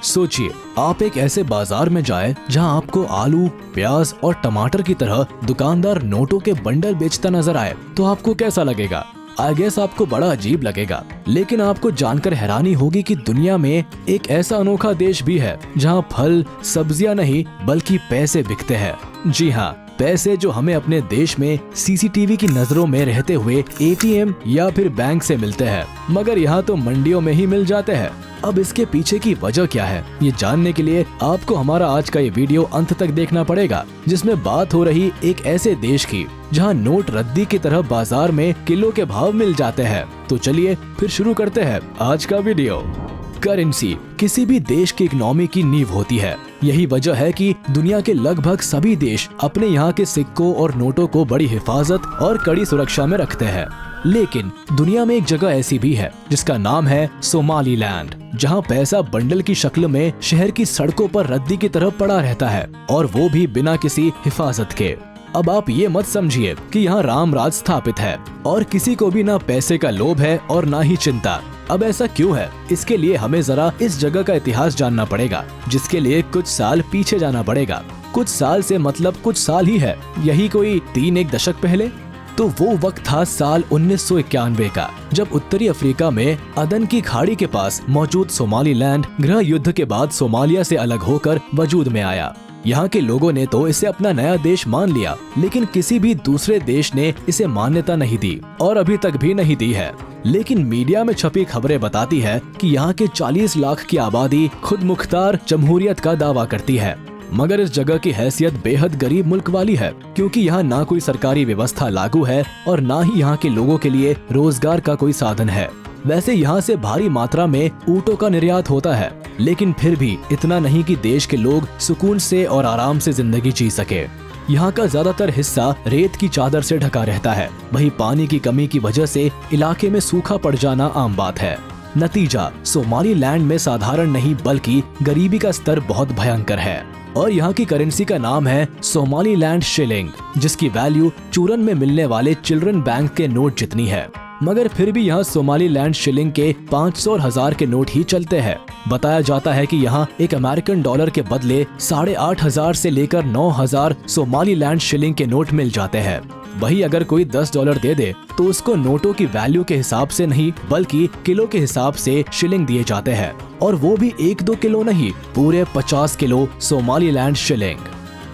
सोचिए, आप एक ऐसे बाजार में जाएं जहां आपको आलू, प्याज और टमाटर की तरह दुकानदार नोटों के बंडल बेचता नजर आए, तो आपको कैसा लगेगा? आई गेस आपको बड़ा अजीब लगेगा, लेकिन आपको जानकर हैरानी होगी कि दुनिया में एक ऐसा अनोखा देश भी है जहां फल, सब्जियां नहीं बल्कि पैसे बिकते हैं। जी हाँ, पैसे जो हमें अपने देश में सीसीटीवी की नजरों में रहते हुए एटीएम या फिर बैंक से मिलते हैं, मगर यहाँ तो मंडियों में ही मिल जाते हैं। अब इसके पीछे की वजह क्या है, ये जानने के लिए आपको हमारा आज का ये वीडियो अंत तक देखना पड़ेगा, जिसमें बात हो रही एक ऐसे देश की जहां नोट रद्दी की तरह बाजार में किलो के भाव मिल जाते हैं। तो चलिए फिर शुरू करते हैं आज का वीडियो। करेंसी किसी भी देश की इकोनॉमी की नींव होती है। यही वजह है कि दुनिया के लगभग सभी देश अपने यहाँ के सिक्कों और नोटों को बड़ी हिफाजत और कड़ी सुरक्षा में रखते हैं। लेकिन दुनिया में एक जगह ऐसी भी है जिसका नाम है सोमालीलैंड, जहाँ पैसा बंडल की शक्ल में शहर की सड़कों पर रद्दी की तरह पड़ा रहता है, और वो भी बिना किसी हिफाजत के। अब आप ये मत समझिए कि यहाँ राम राज स्थापित है और किसी को भी ना पैसे का लोभ है और ना ही चिंता। अब ऐसा क्यों है, इसके लिए हमें जरा इस जगह का इतिहास जानना पड़ेगा, जिसके लिए कुछ साल पीछे जाना पड़ेगा। कुछ साल से मतलब कुछ साल ही है, यही कोई 3-1 दशक पहले। तो वो वक्त था साल 1991 का, जब उत्तरी अफ्रीका में अदन की खाड़ी के पास मौजूद सोमालीलैंड गृह युद्ध के बाद सोमालिया से अलग होकर वजूद में आया। यहाँ के लोगों ने तो इसे अपना नया देश मान लिया, लेकिन किसी भी दूसरे देश ने इसे मान्यता नहीं दी और अभी तक भी नहीं दी है। लेकिन मीडिया में छपी खबरें बताती है कि यहाँ के 40 लाख की आबादी खुद मुख्तार जमहूरियत का दावा करती है, मगर इस जगह की हैसियत बेहद गरीब मुल्क वाली है, क्योंकि यहाँ ना कोई सरकारी व्यवस्था लागू है और ना ही यहाँ के लोगों के लिए रोजगार का कोई साधन है। वैसे यहाँ से भारी मात्रा में ऊँटों का निर्यात होता है, लेकिन फिर भी इतना नहीं कि देश के लोग सुकून से और आराम से जिंदगी जी सके। यहाँ का ज्यादातर हिस्सा रेत की चादर से ढका रहता है। वहीं पानी की कमी की वजह से इलाके में सूखा पड़ जाना आम बात है। नतीजा, सोमालीलैंड में साधारण नहीं बल्कि गरीबी का स्तर बहुत भयंकर है, और यहाँ की करेंसी का नाम है सोमालीलैंड शिलिंग, जिसकी वैल्यू चूरन में मिलने वाले चिल्ड्रन बैंक के नोट जितनी है। मगर फिर भी यहाँ सोमालीलैंड शिलिंग के 500 और 1000 के नोट ही चलते हैं। बताया जाता है कि यहाँ एक अमेरिकन डॉलर के बदले 8500 से लेकर 9000 सोमालीलैंड शिलिंग के नोट मिल जाते हैं। वही अगर कोई $10 दे दे तो उसको नोटों की वैल्यू के हिसाब से नहीं बल्कि किलो के हिसाब से शिलिंग दिए जाते हैं, और वो भी 1-2 किलो नहीं, पूरे 50 किलो सोमालीलैंड शिलिंग।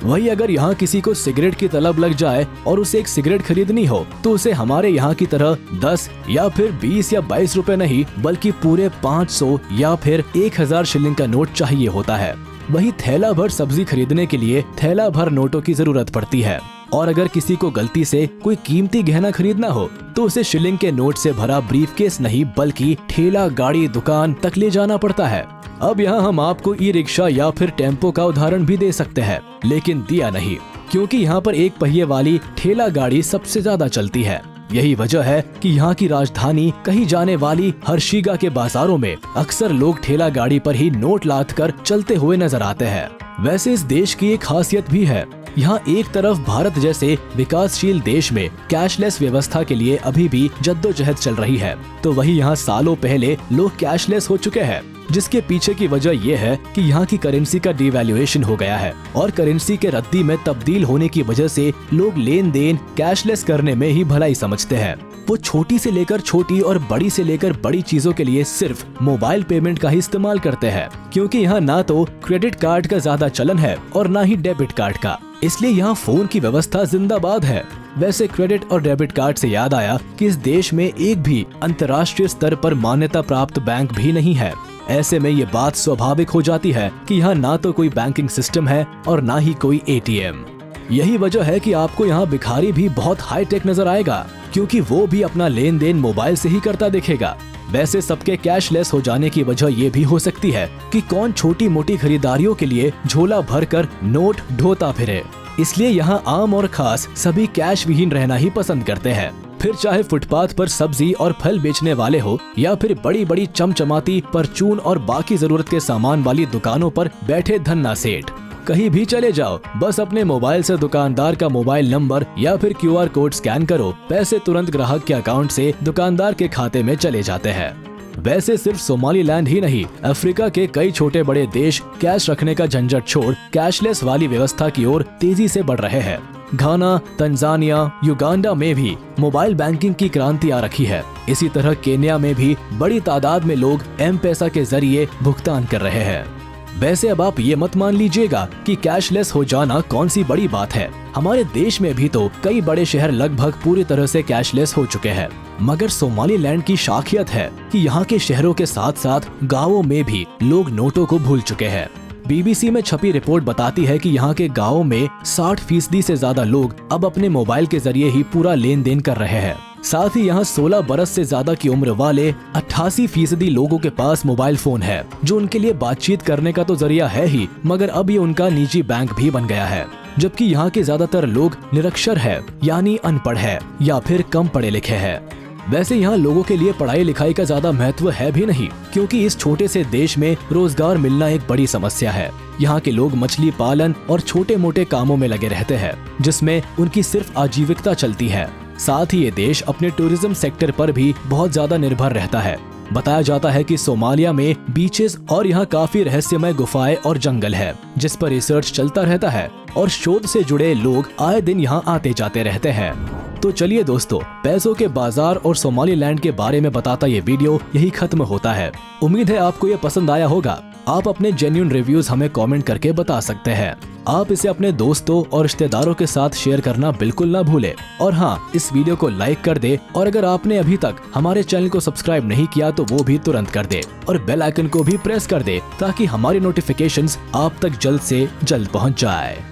वही अगर यहाँ किसी को सिगरेट की तलब लग जाए और उसे एक सिगरेट खरीदनी हो तो उसे हमारे यहाँ की तरह 10 या फिर 20 या 22 रुपए नहीं बल्कि पूरे 500 या फिर 1000 शिलिंग का नोट चाहिए होता है। वही थैला भर सब्जी खरीदने के लिए थैला भर नोटों की जरूरत पड़ती है, और अगर किसी को गलती से कोई कीमती गहना खरीदना हो तो उसे शिलिंग के नोट से भरा ब्रीफकेस नहीं बल्कि ठेला गाड़ी दुकान तक ले जाना पड़ता है। अब यहाँ हम आपको ई रिक्शा या फिर टेम्पो का उदाहरण भी दे सकते हैं, लेकिन दिया नहीं, क्योंकि यहाँ पर एक पहिए वाली ठेला गाड़ी सबसे ज्यादा चलती है। यही वजह है कि यहाँ की राजधानी कही जाने वाली हर्षिगा के बाजारों में अक्सर लोग ठेला गाड़ी पर ही नोट लाद कर चलते हुए नजर आते हैं। वैसे इस देश की एक खासियत भी है, यहाँ एक तरफ भारत जैसे विकासशील देश में कैशलेस व्यवस्था के लिए अभी भी जद्दोजहद चल रही है, तो वही यहाँ सालों पहले लोग कैशलेस हो चुके हैं, जिसके पीछे की वजह यह है कि यहाँ की करेंसी का डिवैल्यूएशन हो गया है, और करेंसी के रद्दी में तब्दील होने की वजह से लोग लेन देन कैशलेस करने में ही भलाई समझते हैं। वो छोटी से लेकर छोटी और बड़ी से लेकर बड़ी चीजों के लिए सिर्फ मोबाइल पेमेंट का ही इस्तेमाल करते हैं, क्योंकि यहाँ ना तो क्रेडिट कार्ड का ज्यादा चलन है और ना ही डेबिट कार्ड का, इसलिए यहाँ फोन की व्यवस्था जिंदाबाद है। वैसे क्रेडिट और डेबिट कार्ड से याद आया कि इस देश में एक भी अंतर्राष्ट्रीय स्तर पर मान्यता प्राप्त बैंक भी नहीं है। ऐसे में ये बात स्वाभाविक हो जाती है कि यहाँ ना तो कोई बैंकिंग सिस्टम है और ना ही कोई एटीएम। यही वजह है कि आपको यहाँ भिखारी भी बहुत हाई टेक नजर आएगा, क्योंकि वो भी अपना लेन देन मोबाइल से ही करता दिखेगा। वैसे सबके कैशलेस हो जाने की वजह ये भी हो सकती है कि कौन छोटी मोटी खरीदारियों के लिए झोला भरकर नोट ढोता फिरे, इसलिए यहाँ आम और खास सभी कैश विहीन रहना ही पसंद करते हैं। फिर चाहे फुटपाथ पर सब्जी और फल बेचने वाले हो या फिर बड़ी बड़ी चमचमाती परचून और बाकी जरूरत के सामान वाली दुकानों पर बैठे धन्ना सेठ, कहीं भी चले जाओ, बस अपने मोबाइल से दुकानदार का मोबाइल नंबर या फिर QR कोड स्कैन करो, पैसे तुरंत ग्राहक के अकाउंट से दुकानदार के खाते में चले जाते हैं। वैसे सिर्फ सोमालीलैंड ही नहीं, अफ्रीका के कई छोटे बड़े देश कैश रखने का झंझट छोड़ कैशलेस वाली व्यवस्था की ओर तेजी से बढ़ रहे हैं। घाना, तंजानिया, युगांडा में भी मोबाइल बैंकिंग की क्रांति आ रखी है। इसी तरह केन्या में भी बड़ी तादाद में लोग एम-पेसा के जरिए भुगतान कर रहे हैं। वैसे अब आप ये मत मान लीजिएगा कि कैशलेस हो जाना कौन सी बड़ी बात है। हमारे देश में भी तो कई बड़े शहर लगभग पूरी तरह से कैशलेस हो चुके हैं। मगर सोमालीलैंड की खासियत है कि यहाँ के शहरों के साथ साथ गाँवों में भी लोग नोटों को भूल चुके हैं। BBC में छपी रिपोर्ट बताती है कि यहाँ के गाँवों में 60% से ज्यादा लोग अब अपने मोबाइल के जरिए ही पूरा लेन देन कर रहे हैं। साथ ही यहाँ 16 बरस से ज्यादा की उम्र वाले 88% लोगों के पास मोबाइल फोन है, जो उनके लिए बातचीत करने का तो जरिया है ही, मगर अब ये उनका निजी बैंक भी बन गया है। जबकि यहाँ के ज्यादातर लोग निरक्षर है, यानी अनपढ़ है या फिर कम पढ़े लिखे हैं। वैसे यहाँ लोगों के लिए पढ़ाई लिखाई का ज्यादा महत्व है भी नहीं, क्योंकि इस छोटे से देश में रोजगार मिलना एक बड़ी समस्या है। यहाँ के लोग मछली पालन और छोटे मोटे कामों में लगे रहते हैं, जिसमें उनकी सिर्फ आजीविकता चलती है। साथ ही ये देश अपने टूरिज्म सेक्टर पर भी बहुत ज्यादा निर्भर रहता है। बताया जाता है कि सोमालिया में बीचेस और यहाँ काफी रहस्यमय गुफाएं और जंगल है, जिस पर रिसर्च चलता रहता है और शोध से जुड़े लोग आए दिन यहाँ आते जाते रहते हैं। तो चलिए दोस्तों, पैसों के बाजार और सोमालीलैंड के बारे में बताता ये वीडियो यही खत्म होता है। उम्मीद है आपको ये पसंद आया होगा। आप अपने जेन्युइन रिव्यूज हमें कमेंट करके बता सकते हैं। आप इसे अपने दोस्तों और रिश्तेदारों के साथ शेयर करना बिल्कुल ना भूलें। और हाँ, इस वीडियो को लाइक कर दे और अगर आपने अभी तक हमारे चैनल को सब्सक्राइब नहीं किया तो वो भी तुरंत कर दे और बेल आइकन को भी प्रेस कर दे, ताकि हमारी नोटिफिकेशंस आप तक जल्द से जल्द पहुँच जाए।